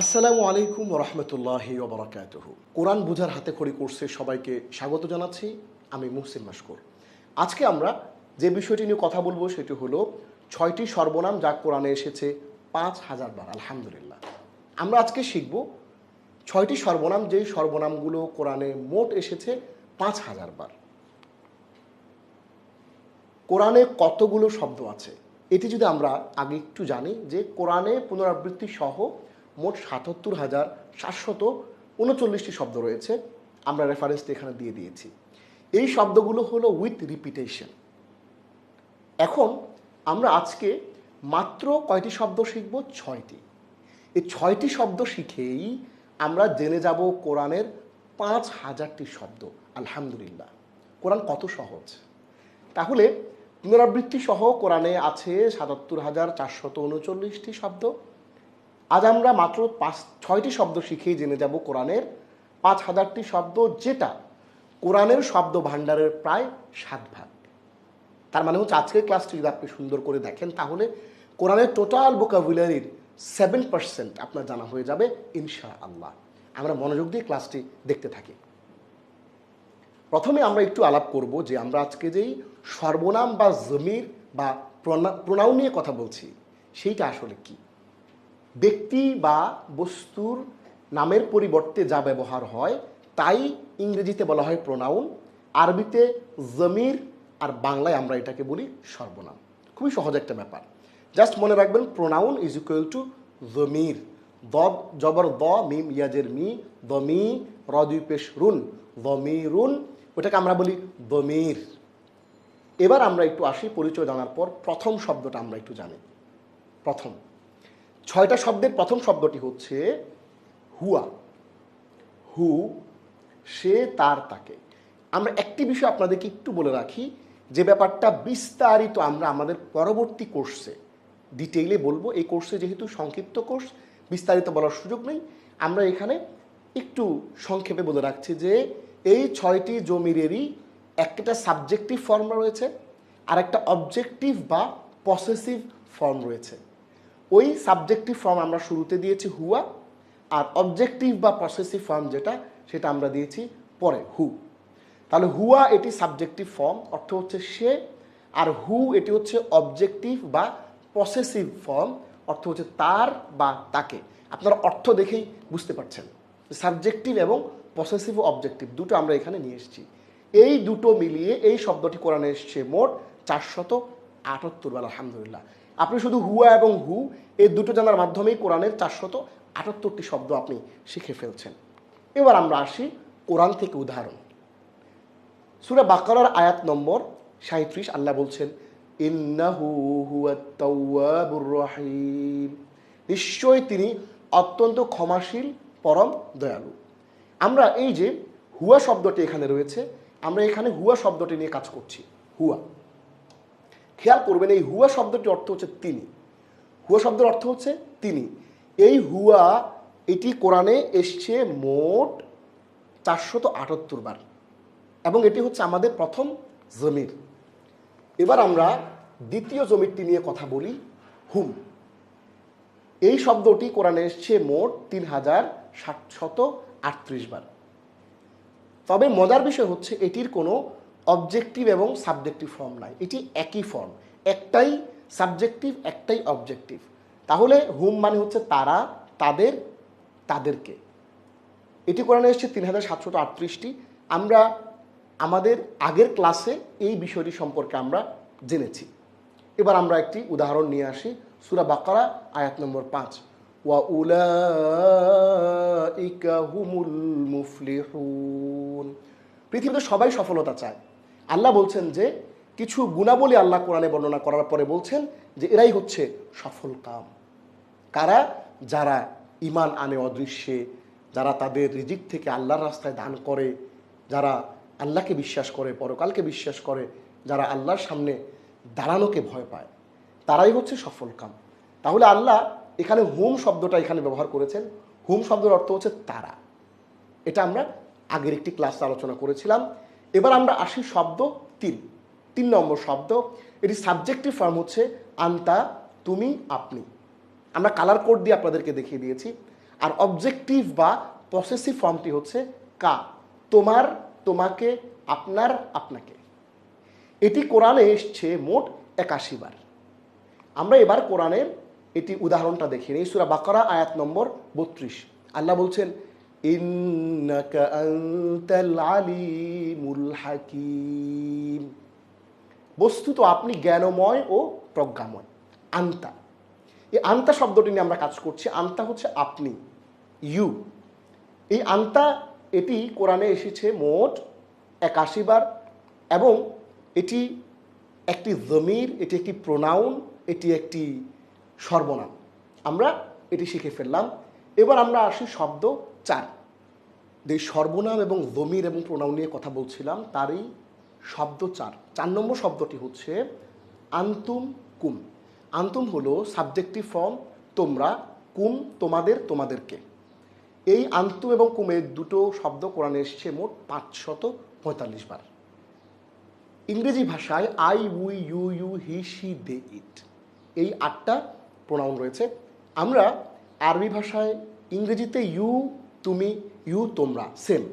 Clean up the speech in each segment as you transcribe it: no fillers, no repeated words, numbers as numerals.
আসসালামু আলাইকুম রহমতুল্লাহি ওবরাকাতুহু। কোরআন বুঝার হাতে খড়ি কোর্সে সবাইকে স্বাগত জানাচ্ছি। আমি মুহসিন মাশকুর। আজকে আমরা যে বিষয়টি নিয়ে কথা বলবো সেটি হলো 6টি সর্বনাম যা কোরআনে এসেছে 5,000 বার। আলহামদুলিল্লাহ। আমরা আজকে শিখব 6টি সর্বনাম, যেই সর্বনামগুলো কোরআনে মোট এসেছে 5,000 বার। কোরআনে কতগুলো শব্দ আছে এটি যদি আমরা আগে একটু জানি, যে কোরআনে পুনরাবৃত্তি সহ মোট 77,739টি শব্দ রয়েছে। আমরা রেফারেন্সটি এখানে দিয়ে দিয়েছি। এই শব্দগুলো হলো উইথ রিপিটেশন। এখন আমরা আজকে মাত্র কয়টি শব্দ শিখব? 6টি। এই 6টি শব্দ শিখেই আমরা জেনে যাব কোরআনের 5,000টি শব্দ। আলহামদুলিল্লাহ, কোরআন কত সহজ! তাহলে পুনরাবৃত্তি সহ কোরআনে আছে 77,439টি শব্দ। আজ আমরা মাত্র 6টি শব্দ শিখেই জেনে যাব কোরআনের 5,000টি শব্দ, যেটা কোরআনের শব্দ ভাণ্ডারের প্রায় 7 ভাগ। তার মানে হচ্ছে আজকের ক্লাসটি যদি আপনি সুন্দর করে দেখেন, তাহলে কোরআনের টোটাল ভোকাবুলারির 7% আপনার জানা হয়ে যাবে ইনশাআল্লাহ। আমরা মনোযোগ দিয়ে ক্লাসটি দেখতে থাকি। প্রথমে আমরা একটু আলাপ করব যে আমরা আজকে যেই সর্বনাম বা জমির বা প্রোনাউন নিয়ে কথা বলছি সেইটা আসলে কি। ব্যক্তি বা বস্তুর নামের পরিবর্তে যা ব্যবহার হয় তাই ইংরেজিতে বলা হয় প্রোনাউন, আরবিতে জমির, আর বাংলায় আমরা এটাকে বলি সর্বনাম। খুবই সহজ একটা ব্যাপার, জাস্ট মনে রাখবেন প্রোনাউন ইজ ইকুয়াল টু জমির। দ জবর দ, মিম ইয়াজের মি, দমি, রদুই পেশ রুন, দমিরুন, ওটাকে আমরা বলি দমির। এবার আমরা একটু আসি পরিচয় জানার পর প্রথম শব্দটা আমরা একটু জানি। প্রথম 6টা শব্দের প্রথম শব্দটি হচ্ছে হুয়া। হু, সে, তার, তাকে। আমরা একটি বিষয় আপনাদেরকে একটু বলে রাখি, যে ব্যাপারটা বিস্তারিত আমরা আমাদের পরবর্তী কোর্সে ডিটেইলে বলবো। এই কোর্সে যেহেতু সংক্ষিপ্ত কোর্স, বিস্তারিত বলার সুযোগ নেই। আমরা এখানে একটু সংক্ষেপে বলে রাখছি যে এই 6টি জমিরেরই একটা সাবজেক্টিভ ফর্ম রয়েছে আর একটা অবজেক্টিভ বা পসেসিভ ফর্ম রয়েছে। ওই সাবজেক্টিভ ফর্ম আমরা শুরুতে দিয়েছি হুয়া, আর অবজেক্টিভ বা পসেসিভ ফর্ম সেটা আমরা দিয়েছি পরে হু। তাহলে হুয়া এটি সাবজেক্টিভ ফর্ম, অর্থ হচ্ছে সে, আর হু এটি হচ্ছে অবজেক্টিভ বা পসেসিভ ফর্ম, অর্থ হচ্ছে তার বা তাকে। আপনারা অর্থ দেখেই বুঝতে পারছেন সাবজেক্টিভ এবং পসেসিভ ও অবজেক্টিভ দুটো আমরা এখানে নিয়ে এসেছি। এই দুটো মিলিয়ে এই শব্দটি কোরআনে এসছে মোট 478 বার। আলহামদুলিল্লাহ, আপনি শুধু হুয়া এবং হু এই দুটো জানার মাধ্যমেই কোরআনের 478টি শব্দ আপনি শিখে ফেলছেন। এবার আমরা আসি কোরআন থেকে উদাহরণ। সূরা বাকারার আয়াত নম্বর 37, আল্লাহ বলছেন ইন্নাহু হুয়াত তাওয়াবুর রহিম, নিশ্চয়ই তিনি অত্যন্ত ক্ষমাশীল, পরম দয়ালু। আমরা এই যে হুয়া শব্দটি এখানে রয়েছে, আমরা এখানে হুয়া শব্দটি নিয়ে কাজ করছি। হুয়া, খেয়াল করবেন এই হুয়া শব্দটির অর্থ হচ্ছে তিনি। হুয়া শব্দের অর্থ হচ্ছে তিনি। এই হুয়া এটি কোরআনে এসছে মোট 478 বার এবং এটি হচ্ছে আমাদের প্রথম জমির। এবার আমরা দ্বিতীয় জমিরটি নিয়ে কথা বলি, হুম। এই শব্দটি কোরআনে এসছে মোট 3,738 বার। তবে মজার বিষয় হচ্ছে এটির কোনো অবজেক্টিভ এবং সাবজেক্টিভ ফর্ম নাই, এটি একই ফর্ম, একটাই সাবজেক্টিভ একটাই অবজেক্টিভ। তাহলে হুম মানে হচ্ছে তারা, তাদের, তাদেরকে। এটি কোরআনে এসছে 3,738টি। আমরা আমাদের আগের ক্লাসে এই বিষয়টি সম্পর্কে আমরা জেনেছি। এবার আমরা একটি উদাহরণ নিয়ে আসি, সূরা বাকারা আয়াত নম্বর 5, ওয়া উলাইকা হুমুল মুফলিহুন। পৃথিবীতে সবাই সফলতা চায়। আল্লাহ বলছেন যে কিছু গুণাবলী আল্লাহ কোরআনে বর্ণনা করার পরে বলছেন যে এরাই হচ্ছে সফল কাম। কারা? যারা ঈমান আনে অদৃশ্যে, যারা তাদের রিজিক থেকে আল্লাহর রাস্তায় দান করে, যারা আল্লাহকে বিশ্বাস করে, পরকালকে বিশ্বাস করে, যারা আল্লাহর সামনে দাঁড়ানোকে ভয় পায়, তারাই হচ্ছে সফল কাম। তাহলে আল্লাহ এখানে হুম শব্দটা এখানে ব্যবহার করেছেন। হুম শব্দের অর্থ হচ্ছে তারা। এটা আমরা আগের একটি ক্লাসে আলোচনা করেছিলাম। এবার আমরা আসি শব্দ 3 নম্বর শব্দ। এটি সাবজেক্টিভ ফর্ম হচ্ছে আন্তা, তুমি, আপনি। আমরা কালার কোড দিয়ে আপনাদেরকে দেখিয়ে দিয়েছি। আর অবজেক্টিভ বা পসেসিভ ফর্মটি হচ্ছে কা, তোমার, তোমাকে, আপনার, আপনাকে। এটি কোরআনে এসছে মোট ৮১ বার। আমরা এবার কোরআনের এটি উদাহরণটা দেখি নিই। সূরা বাকারা আয়াত নম্বর ৩২। আল্লাহ বলছেন, ইন্নাকা আনতাল আলিমুল হাকিম, বস্তুত আপনি জ্ঞানময় ও প্রজ্ঞাময়। আন্তা, এই আন্তা শব্দটি নিয়ে আমরা কাজ করছি। আন্তা হচ্ছে আপনি, ইউ। এই আন্তা এটি কোরআনে এসেছে মোট ৮১ বার এবং এটি একটি জমির, এটি একটি প্রোনাউন, এটি একটি সর্বনাম। আমরা এটি শিখে ফেললাম। এবার আমরা আসি শব্দ ৪। যে সর্বনাম এবং জমির এবং প্রোনাউন নিয়ে কথা বলছিলাম তারই শব্দ ৪। ৪ নম্বর শব্দটি হচ্ছে আন্তুম কুম। আন্তুম হলো সাবজেক্টিভ ফর্ম, তোমরা, কুম তোমাদের, তোমাদেরকে। এই আন্তুম এবং কুমের দুটো শব্দ কোরআনে এসছে মোট ৫৪৫ বার। ইংরেজি ভাষায় I, we, you, you, he, she, they, it, এই ৮টা প্রোনাউন রয়েছে। আমরা আরবি ভাষায়, ইংরেজিতে ইউ তুমি, ইউ তোমরা, সেম।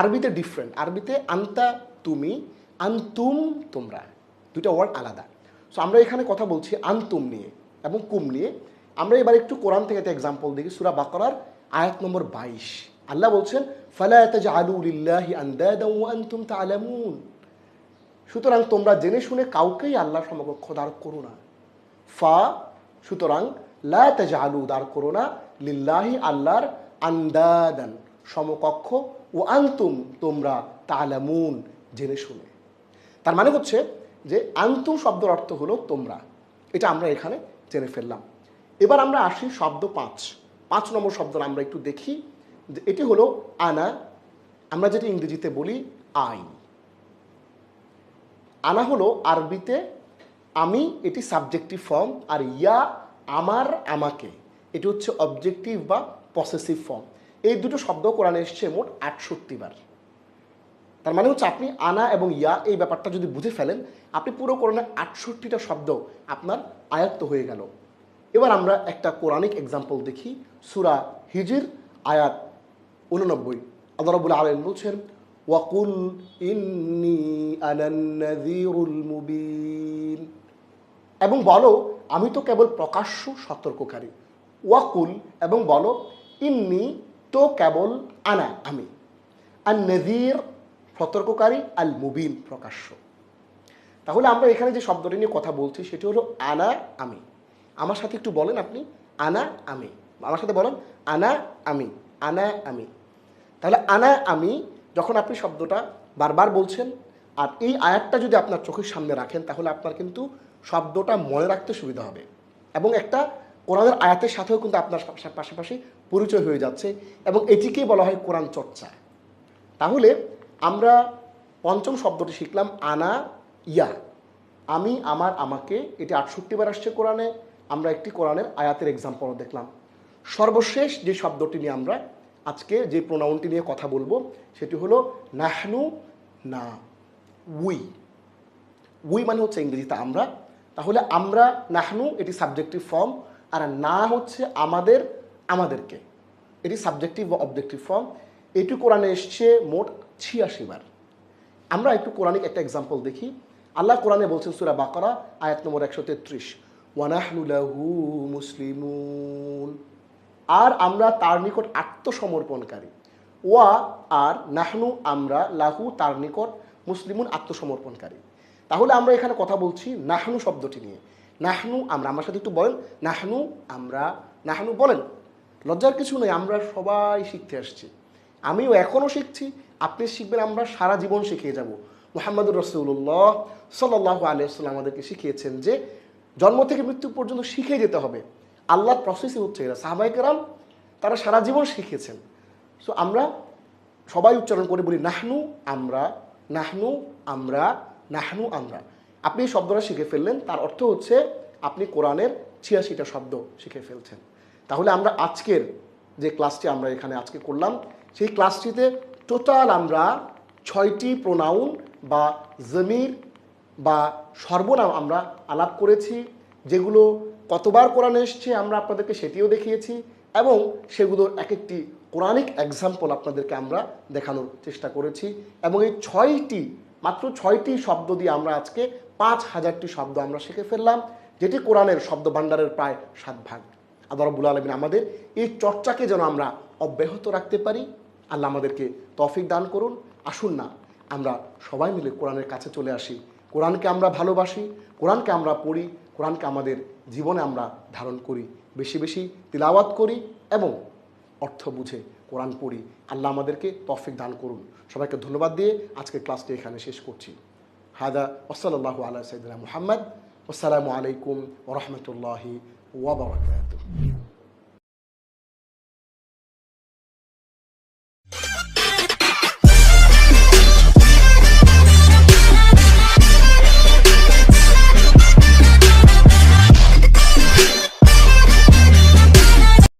আরবিতে ডিফারেন্ট। আরবিতে আন্তা তুমি, আন্তুম তোমরা, দুটো ওয়ার্ড আলাদা। সো আমরা এখানে কথা বলছি আন্তুম নিয়ে এবং কুম নিয়ে। আমরা এবার একটু কোরআন থেকে একটা এক্সাম্পল দেখি। সূরা বাকারার আয়াত নম্বর ২২। আল্লাহ বলছেন, ফালা তাজআলু লিল্লাহি আনদাদা ওয়া আনতুম তা'লামুন, সুতরাং তোমরা জেনে শুনে কাউকেই আল্লাহর সমকক্ষ দাঁড় করো না। ফা, সুতরাং, লা তাজআলু, দাঁড় করো না, লিল্লাহি, আল্লাহর, আনদাদান, সমকক্ষ, ও আনতুম, তোমরা, তা'লামুন, জেনে শুনে। তার মানে হচ্ছে যে আনতুম শব্দের অর্থ হলো তোমরা। এটা আমরা এখানে জেনে ফেললাম। এবার আমরা আসি শব্দ ৫। ৫ নম্বর শব্দ আমরা একটু দেখি যে এটি হলো আনা, আমরা যেটি ইংরেজিতে বলি আই। আনা হলো আরবিতে আমি, এটি সাবজেক্টিভ ফর্ম, আর ইয়া আমার, আমাকে, এটি হচ্ছে অবজেক্টিভ বা পসেসিভ ফর্ম। এই দুটো শব্দ কোরআনে এসছে মোট ৬৮ বার। তার মানে হচ্ছে আপনি আনা এবং ইয়া এই ব্যাপারটা যদি বুঝে ফেলেন, আপনি পুরো কোরআনে ৬৮টা শব্দ আপনার আয়ত্ত হয়ে গেল। এবার আমরা একটা কোরআনিক এক্সাম্পল দেখি। সূরা হিজর আয়াত ৮৯। আল্লাহ রাব্বুল আলামিন বলছেন, ওয়াকুল ইন্নী আনান নাযীরুল মুবিন, এবং বলো আমি তো কেবল প্রকাশ্য সতর্ককারী। ওয়াকুল, এবং বলো, ইন্নী, তো কেবল, আনা, আমি, আন নাযীর, সতর্ককারী, আল মুবিন, প্রকাশ্য। তাহলে আমরা এখানে যে শব্দটি নিয়ে কথা বলছি সেটি হলো আনা, আমি। আমার সাথে একটু বলেন আপনি, আনা, আমি। আমার সাথে বলেন, আনা, আমি, আনা, আমি। তাহলে আনা, আমি, যখন আপনি শব্দটা বারবার বলছেন আর এই আয়াতটা যদি আপনার চোখের সামনে রাখেন, তাহলে আপনার কিন্তু শব্দটা মনে রাখতে সুবিধা হবে এবং একটা কোরআনের আয়াতের সাথেও কিন্তু আপনার পাশাপাশি পরিচয় হয়ে যাচ্ছে, এবং এটিকেই বলা হয় কোরআন চর্চা। তাহলে আমরা পঞ্চম শব্দটি শিখলাম আনা, ইয়া, আমি, আমার, আমাকে। এটি ৬৮ বার আসছে কোরআনে। আমরা একটি কোরআনের আয়াতের এক্সাম্পলও দেখলাম। সর্বশেষ যে শব্দটি নিয়ে আমরা আজকে যে প্রোনাউনটি নিয়ে কথা বলবো সেটি হলো নাহনু, না, উই। উই মানে হচ্ছে ইংরেজিতে আমরা। তাহলে আমরা, নাহনু, এটি সাবজেক্টিভ ফর্ম, আর না হচ্ছে আমাদের, আমাদেরকে, এটি সাবজেক্টিভ বা অবজেক্টিভ ফর্ম। এটি কোরআনে এসছে মোট ৮৬ বার। আমরা একটু কোরআনিক একটা এক্সাম্পল দেখি। আল্লাহ কোরআনে বলছেন সূরা বাকারা আয়াত নম্বর ১৩৩, ওয়া নাহনু লাহু মুসলিমুন, আর আমরা তার নিকট আত্মসমর্পণকারী। ওয়া, আর, নাহনু, আমরা, লাহু, তার নিকট, মুসলিমুন, আত্মসমর্পণকারী। তাহলে আমরা এখানে কথা বলছি নাহনু শব্দটি নিয়ে। নাহনু, আমরা। আমার সাথে একটু বলেন, নাহনু, আমরা, নাহনু, বলেন। লজ্জার কিছু নেই, আমরা সবাই শিখতে আসছি। আমিও এখনও শিখছি, আপনি শিখবেন, আমরা সারা জীবন শিখিয়ে যাব। মুহাম্মদুর রাসূলুল্লাহ সাল্লাল্লাহু আলাইহি ওয়াসাল্লাম আমাদেরকে শিখিয়েছেন যে জন্ম থেকে মৃত্যু পর্যন্ত শিখে যেতে হবে। আল্লাহর প্রসেসই হচ্ছে এরা। সাহাবায়ে কেরাম তারা সারা জীবন শিখেছেন। সো আমরা সবাই উচ্চারণ করে বলি নাহনু, আমরা, নাহনু, আমরা, নাহনু, আমরা। আপনি এই শব্দটা শিখে ফেললেন, তার অর্থ হচ্ছে আপনি কোরআনের ৮৬টা শব্দ শিখে ফেলছেন। তাহলে আমরা আজকের যে ক্লাসটি আমরা এখানে আজকে করলাম, সেই ক্লাসটিতে টোটাল আমরা ৬টি প্রোনাউন বা জমির বা সর্বনাম আমরা আলাপ করেছি, যেগুলো কতবার কোরআনে এসছে আমরা আপনাদেরকে সেটিও দেখিয়েছি, এবং সেগুলোর এক একটি কোরআনিক এক্সাম্পল আপনাদেরকে আমরা দেখানোর চেষ্টা করেছি। এবং এই মাত্র ছয়টি শব্দ দিয়ে আমরা আজকে 5000টি শব্দ আমরা শিখে ফেললাম, যেটি কোরআনের শব্দ ভাণ্ডারের প্রায় 7 ভাগ। আল্লাহ রাব্বুল আলামিন আমাদের এই চর্চাকে যেন আমরা অব্যাহত রাখতে পারি, আল্লাহ আমাদেরকে তৌফিক দান করুন। আসুন না আমরা সবাই মিলে কোরআনের কাছে চলে আসি, কোরআনকে আমরা ভালোবাসি, কোরআনকে আমরা পড়ি, কোরআনকে আমাদের জীবনে আমরা ধারণ করি, বেশি বেশি তিলাওয়াত করি এবং অর্থ বুঝে কোরআন পড়ি। আল্লাহ আমাদেরকে তৌফিক দান করুন। সবাইকে ধন্যবাদ দিয়ে আজকে ক্লাসটি এখানে শেষ করছি। হাদা ওয়াসাল্লাল্লাহু আলা সাইয়্যিদিনা মুহাম্মদ। আসসালামু আলাইকুম ওয়া রাহমাতুল্লাহি ওয়া বারাকাতুহু।